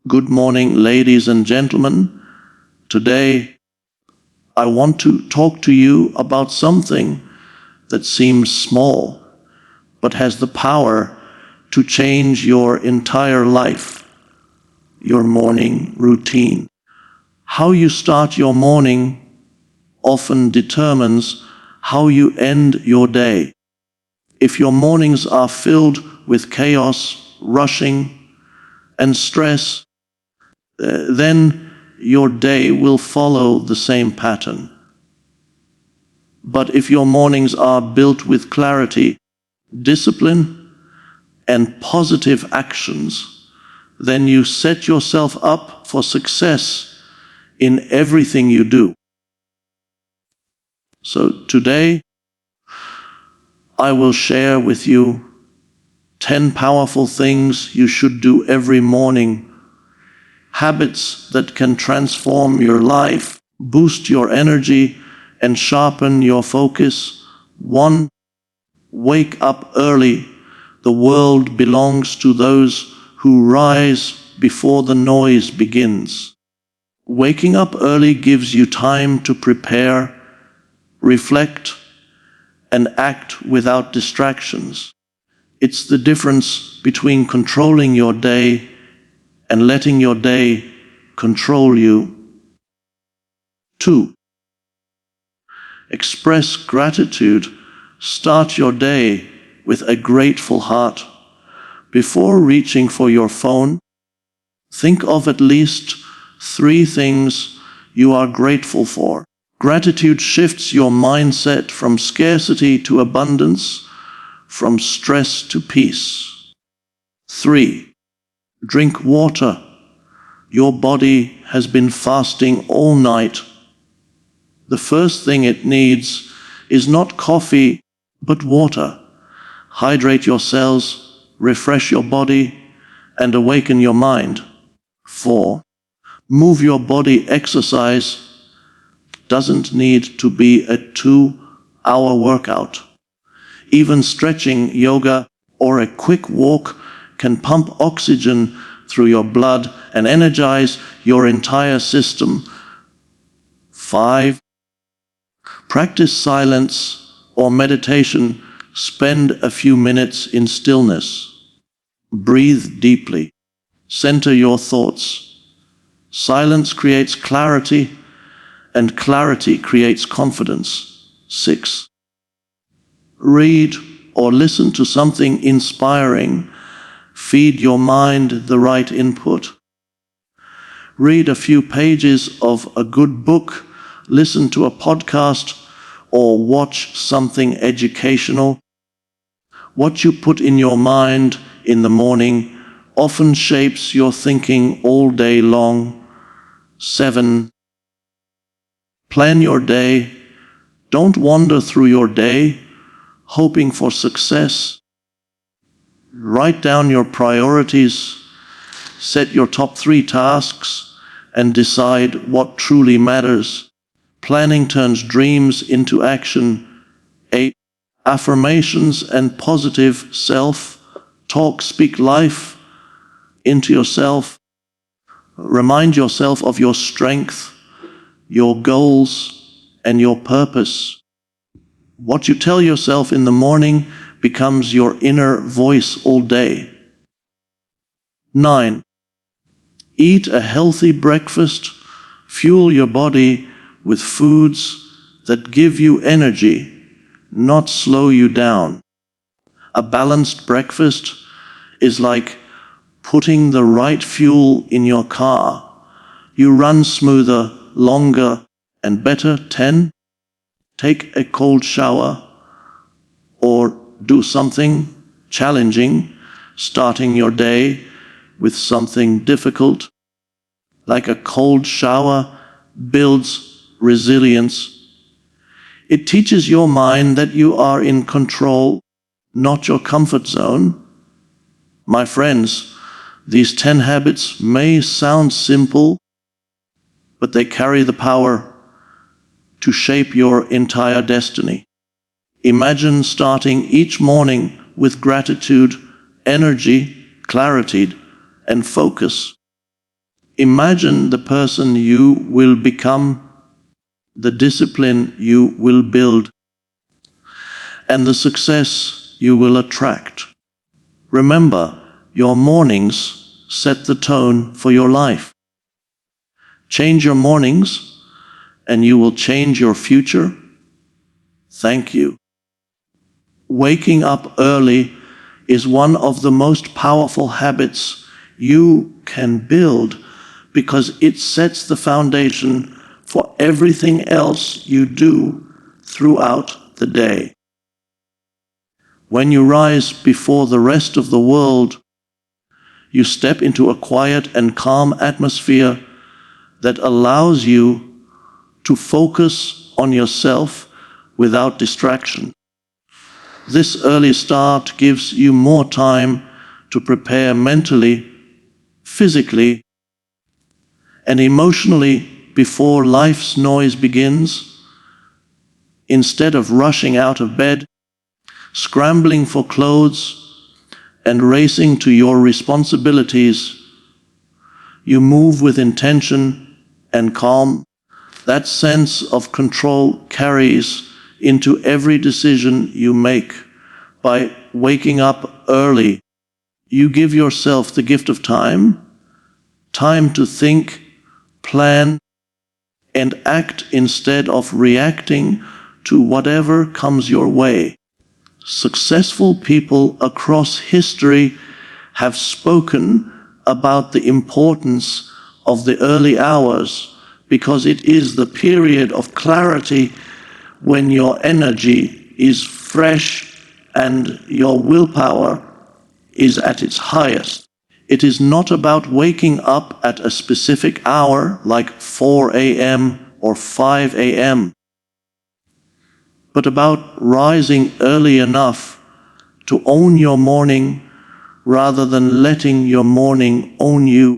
Good morning, ladies and gentlemen. Today, I want to talk to you about something that seems small, but has the power to change your entire life, your morning routine. How you start your morning often determines how you end your day. If your mornings are filled with chaos, rushing, and stress, then your day will follow the same pattern. But if your mornings are built with clarity, discipline, and positive actions, then you set yourself up for success in everything you do. So today, I will share with you 10 powerful things you should do every morning, habits that can transform your life, boost your energy, and sharpen your focus. 1. Wake up early. The world belongs to those who rise before the noise begins. Waking up early gives you time to prepare, reflect, and act without distractions. It's the difference between controlling your day and letting your day control you. 2. Express gratitude. Start your day with a grateful heart. Before reaching for your phone, think of at least 3 things you are grateful for. Gratitude shifts your mindset from scarcity to abundance, from stress to peace. 3. Drink water. Your body has been fasting all night. The first thing it needs is not coffee, but water. Hydrate your cells, refresh your body, and awaken your mind. 4. Move your body. Exercise doesn't need to be a 2-hour workout. Even stretching, yoga, or a quick walk can pump oxygen through your blood and energize your entire system. 5. Practice silence or meditation. Spend a few minutes in stillness. Breathe deeply. Center your thoughts. Silence creates clarity, and clarity creates confidence. 6. Read or listen to something inspiring. Feed your mind the right input. Read a few pages of a good book, listen to a podcast, or watch something educational. What you put in your mind in the morning often shapes your thinking all day long. 7. Plan your day. Don't wander through your day hoping for success. Write down your priorities, set your top 3 tasks, and decide what truly matters. Planning turns dreams into action. 8. Affirmations and positive self-talk. Speak life into yourself. Remind yourself of your strength, your goals, and your purpose. What you tell yourself in the morning becomes your inner voice all day. 9. Eat a healthy breakfast. Fuel your body with foods that give you energy, not slow you down. A balanced breakfast is like putting the right fuel in your car. You run smoother, longer, and better. 10. Take a cold shower or do something challenging, starting your day with something difficult. Like a cold shower builds resilience. It teaches your mind that you are in control, not your comfort zone. My friends, these 10 habits may sound simple, but they carry the power to shape your entire destiny. Imagine starting each morning with gratitude, energy, clarity, and focus. Imagine the person you will become, the discipline you will build, and the success you will attract. Remember, your mornings set the tone for your life. Change your mornings, and you will change your future. Thank you. Waking up early is one of the most powerful habits you can build because it sets the foundation for everything else you do throughout the day. When you rise before the rest of the world, you step into a quiet and calm atmosphere that allows you to focus on yourself without distraction. This early start gives you more time to prepare mentally, physically, and emotionally before life's noise begins. Instead of rushing out of bed, scrambling for clothes, and racing to your responsibilities, you move with intention and calm. That sense of control carries into every decision you make. By waking up early, you give yourself the gift of time to think, plan, and act instead of reacting to whatever comes your way. Successful people across history have spoken about the importance of the early hours because it is the period of clarity when your energy is fresh and your willpower is at its highest. It is not about waking up at a specific hour like 4 a.m. or 5 a.m., but about rising early enough to own your morning rather than letting your morning own you.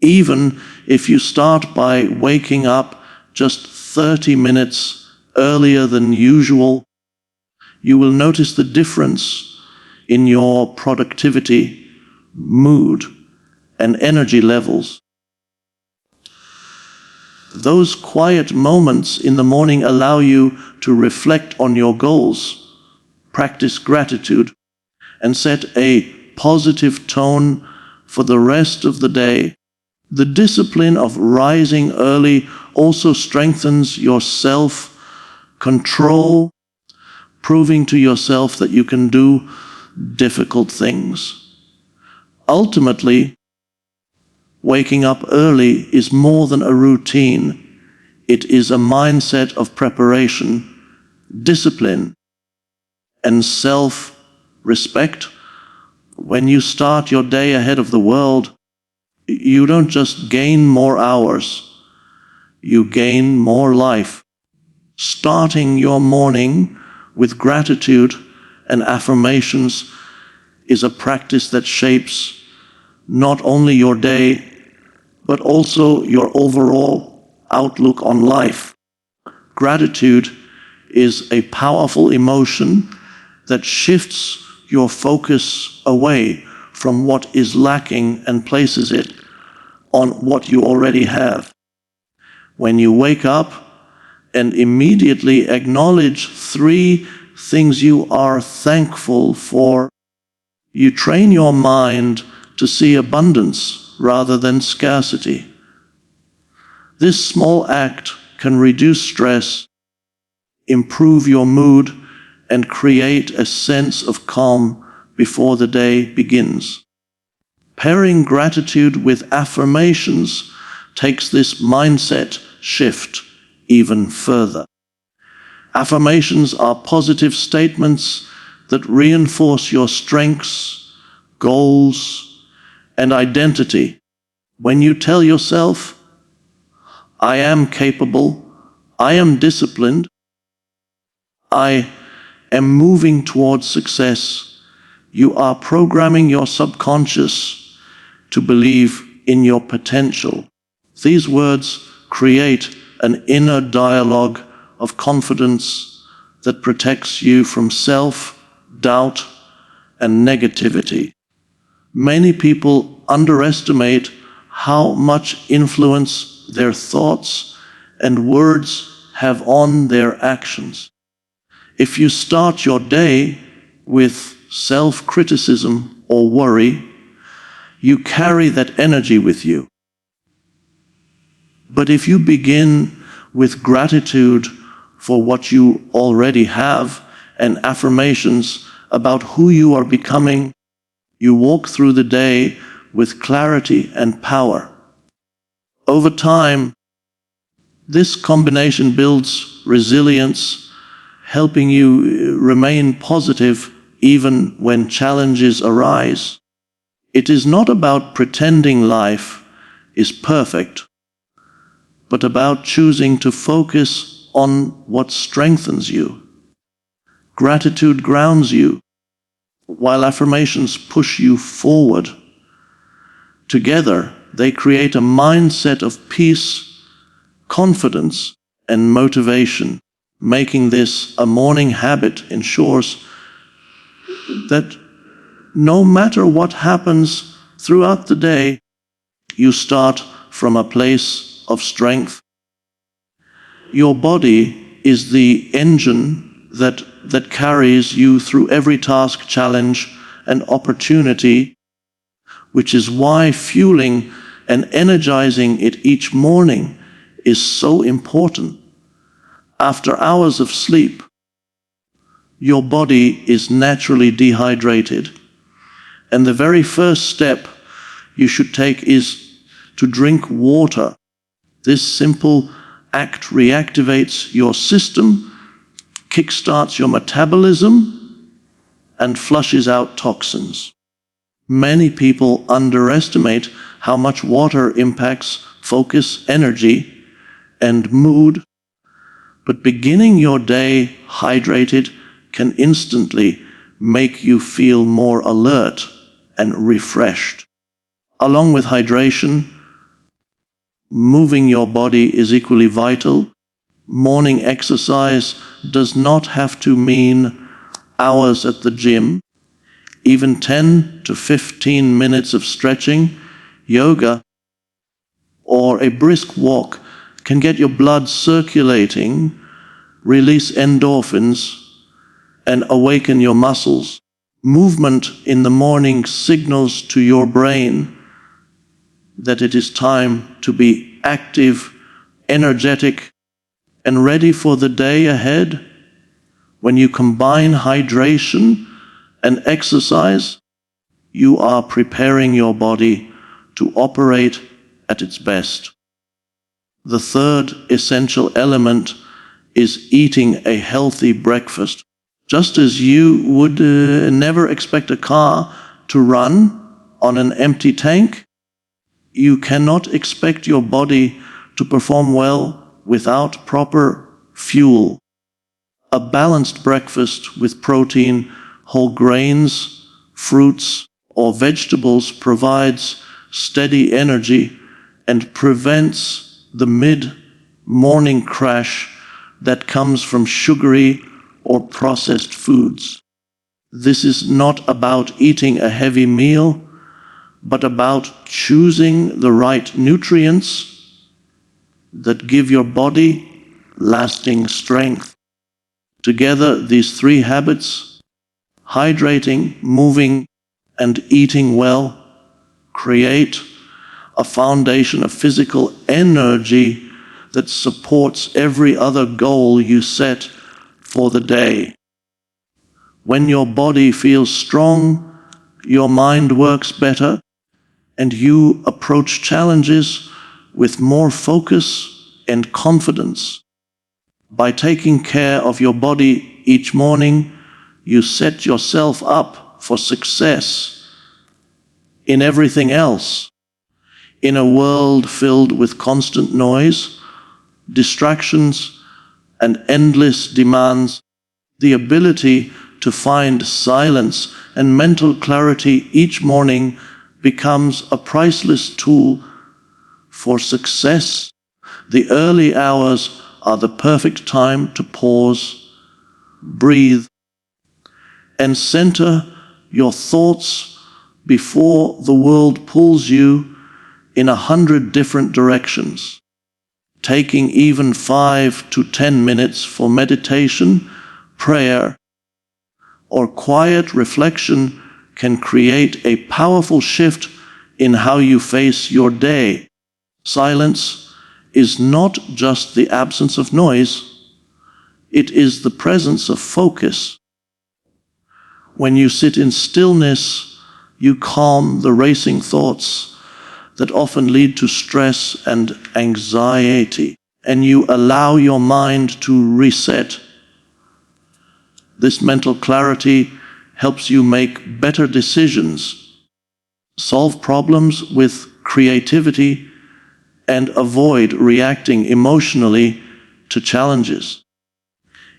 Even if you start by waking up just 30 minutes earlier than usual, you will notice the difference in your productivity, mood, and energy levels. Those quiet moments in the morning allow you to reflect on your goals, practice gratitude, and set a positive tone for the rest of the day. The discipline of rising early also strengthens your self-control, proving to yourself that you can do difficult things. Ultimately, waking up early is more than a routine. It is a mindset of preparation, discipline, and self-respect. When you start your day ahead of the world, you don't just gain more hours, you gain more life. Starting your morning with gratitude and affirmations is a practice that shapes not only your day, but also your overall outlook on life. Gratitude is a powerful emotion that shifts your focus away from what is lacking and places it on what you already have. When you wake up and immediately acknowledge 3 things you are thankful for, you train your mind to see abundance rather than scarcity. This small act can reduce stress, improve your mood, and create a sense of calm before the day begins. Pairing gratitude with affirmations takes this mindset shift even further. Affirmations are positive statements that reinforce your strengths, goals, and identity. When you tell yourself, I am capable, I am disciplined, I am moving towards success, you are programming your subconscious to believe in your potential. These words create an inner dialogue of confidence that protects you from self-doubt and negativity. Many people underestimate how much influence their thoughts and words have on their actions. If you start your day with self-criticism or worry, you carry that energy with you. But if you begin with gratitude for what you already have and affirmations about who you are becoming, you walk through the day with clarity and power. Over time, this combination builds resilience, helping you remain positive even when challenges arise. It is not about pretending life is perfect, but about choosing to focus on what strengthens you. Gratitude grounds you, while affirmations push you forward. Together, they create a mindset of peace, confidence, and motivation. Making this a morning habit ensures that no matter what happens throughout the day, you start from a place of strength. Your body is the engine that carries you through every task, challenge, and opportunity, which is why fueling and energizing it each morning is so important. After hours of sleep, your body is naturally dehydrated, and the very first step you should take is to drink water. This simple act reactivates your system, kickstarts your metabolism, and flushes out toxins. Many people underestimate how much water impacts focus, energy, and mood, but beginning your day hydrated can instantly make you feel more alert and refreshed. Along with hydration, moving your body is equally vital. Morning exercise does not have to mean hours at the gym. Even 10 to 15 minutes of stretching, yoga, or a brisk walk can get your blood circulating, release endorphins, and awaken your muscles. Movement in the morning signals to your brain that it is time to be active, energetic, and ready for the day ahead. When you combine hydration and exercise, you are preparing your body to operate at its best. The third essential element is eating a healthy breakfast. Just as you would never expect a car to run on an empty tank, you cannot expect your body to perform well without proper fuel. A balanced breakfast with protein, whole grains, fruits, or vegetables provides steady energy and prevents the mid-morning crash that comes from sugary or processed foods. This is not about eating a heavy meal, but about choosing the right nutrients that give your body lasting strength. Together, these three habits, hydrating, moving, and eating well, create a foundation of physical energy that supports every other goal you set for the day. When your body feels strong, your mind works better, and you approach challenges with more focus and confidence. By taking care of your body each morning, you set yourself up for success in everything else. In a world filled with constant noise, distractions, and endless demands, the ability to find silence and mental clarity each morning becomes a priceless tool for success. The early hours are the perfect time to pause, breathe, and center your thoughts before the world pulls you in 100 different directions. Taking even 5 to 10 minutes for meditation, prayer, or quiet reflection can create a powerful shift in how you face your day. Silence is not just the absence of noise, it is the presence of focus. When you sit in stillness, you calm the racing thoughts that often lead to stress and anxiety, and you allow your mind to reset. This mental clarity helps you make better decisions, solve problems with creativity, and avoid reacting emotionally to challenges.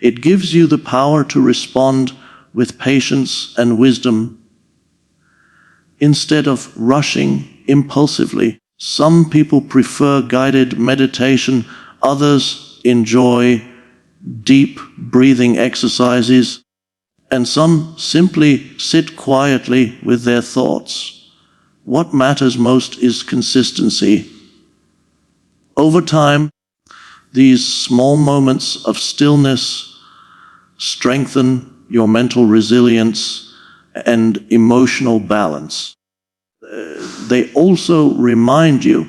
It gives you the power to respond with patience and wisdom instead of rushing impulsively. Some people prefer guided meditation, others enjoy deep breathing exercises, and some simply sit quietly with their thoughts. What matters most is consistency. Over time, these small moments of stillness strengthen your mental resilience and emotional balance. They also remind you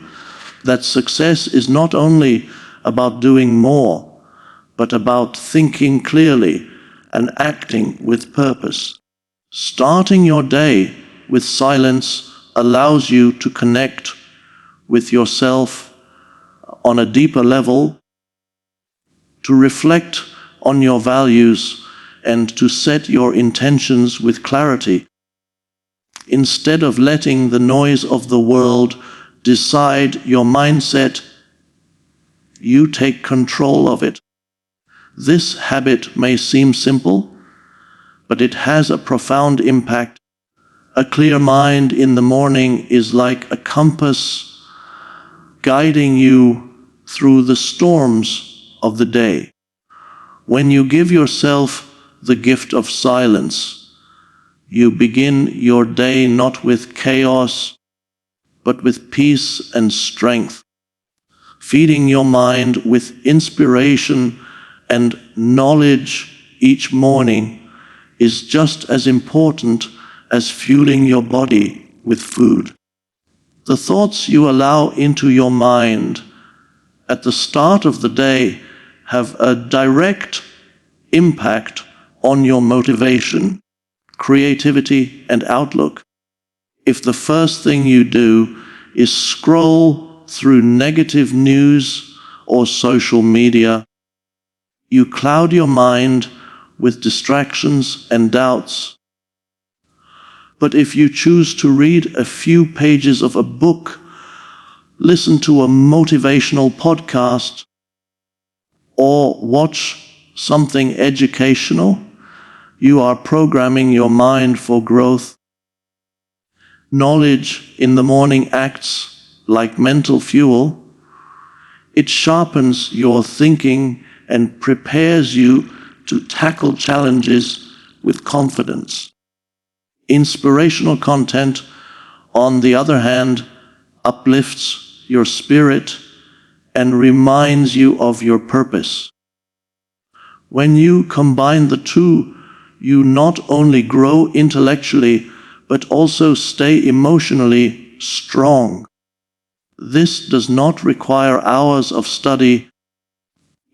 that success is not only about doing more, but about thinking clearly and acting with purpose. Starting your day with silence allows you to connect with yourself on a deeper level, to reflect on your values, and to set your intentions with clarity. Instead of letting the noise of the world decide your mindset, you take control of it. This habit may seem simple, but it has a profound impact. A clear mind in the morning is like a compass guiding you through the storms of the day. When you give yourself the gift of silence, you begin your day not with chaos, but with peace and strength. Feeding your mind with inspiration and knowledge each morning is just as important as fueling your body with food. The thoughts you allow into your mind at the start of the day have a direct impact on your motivation, creativity, and outlook. If the first thing you do is scroll through negative news or social media, you cloud your mind with distractions and doubts. But if you choose to read a few pages of a book, listen to a motivational podcast, or watch something educational, you are programming your mind for growth. Knowledge in the morning acts like mental fuel. It sharpens your thinking and prepares you to tackle challenges with confidence. Inspirational content, on the other hand, uplifts your spirit and reminds you of your purpose. When you combine the two, you not only grow intellectually, but also stay emotionally strong. This does not require hours of study.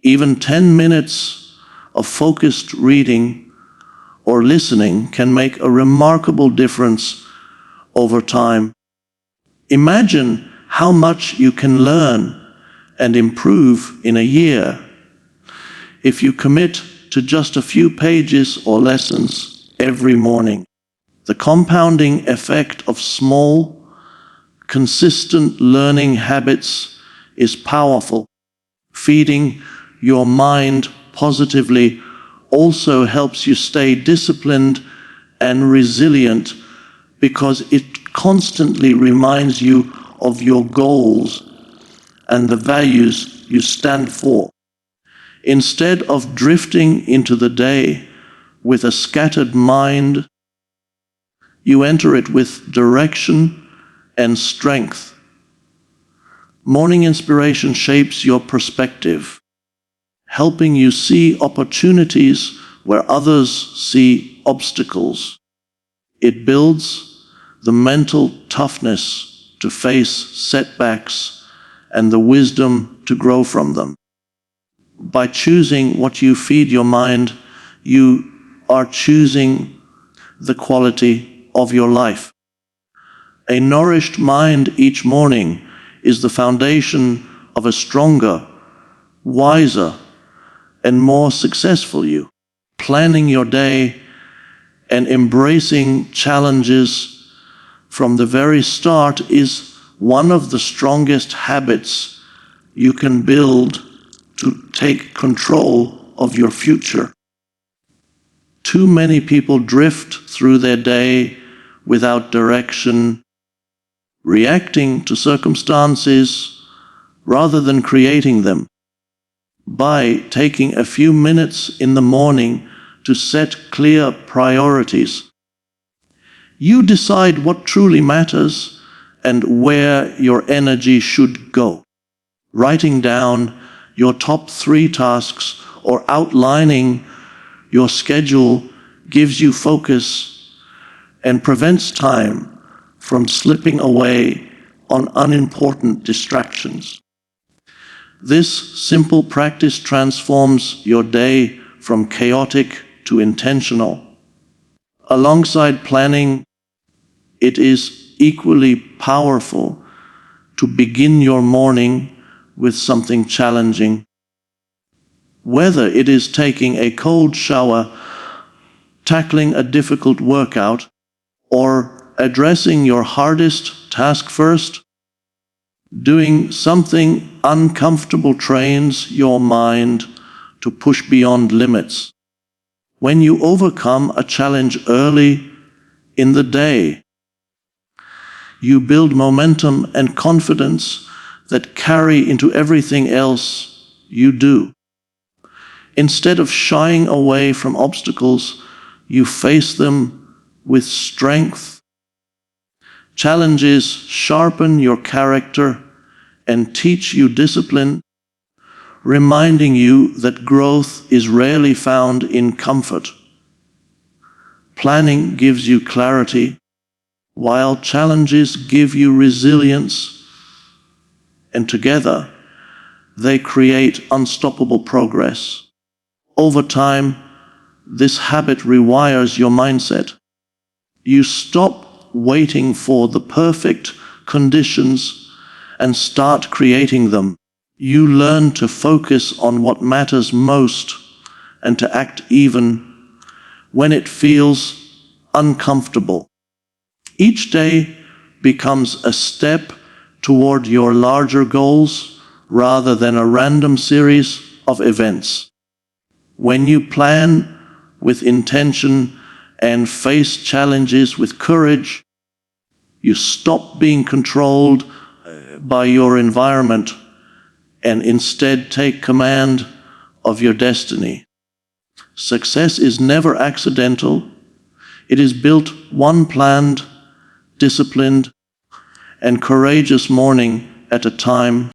Even 10 minutes of focused reading or listening can make a remarkable difference over time. Imagine how much you can learn and improve in a year if you commit to just a few pages or lessons every morning. The compounding effect of small, consistent learning habits is powerful. Feeding your mind positively also helps you stay disciplined and resilient because it constantly reminds you of your goals and the values you stand for. Instead of drifting into the day with a scattered mind, you enter it with direction and strength. Morning inspiration shapes your perspective, helping you see opportunities where others see obstacles. It builds the mental toughness to face setbacks and the wisdom to grow from them. By choosing what you feed your mind, you are choosing the quality of your life. A nourished mind each morning is the foundation of a stronger, wiser, and more successful you. Planning your day and embracing challenges from the very start is one of the strongest habits you can build to take control of your future. Too many people drift through their day without direction, reacting to circumstances rather than creating them. By taking a few minutes in the morning to set clear priorities, you decide what truly matters and where your energy should go. Writing down your top 3 tasks or outlining your schedule gives you focus and prevents time from slipping away on unimportant distractions. This simple practice transforms your day from chaotic to intentional. Alongside planning, it is equally powerful to begin your morning with something challenging. Whether it is taking a cold shower, tackling a difficult workout, or addressing your hardest task first, doing something uncomfortable trains your mind to push beyond limits. When you overcome a challenge early in the day, you build momentum and confidence that carry into everything else you do. Instead of shying away from obstacles, you face them with strength. Challenges sharpen your character and teach you discipline, reminding you that growth is rarely found in comfort. Planning gives you clarity, while challenges give you resilience, and together they create unstoppable progress. Over time, this habit rewires your mindset. You stop waiting for the perfect conditions and start creating them. You learn to focus on what matters most and to act even when it feels uncomfortable. Each day becomes a step toward your larger goals rather than a random series of events. When you plan with intention and face challenges with courage, you stop being controlled by your environment and instead take command of your destiny. Success is never accidental. It is built one planned, disciplined, and courageous morning at a time.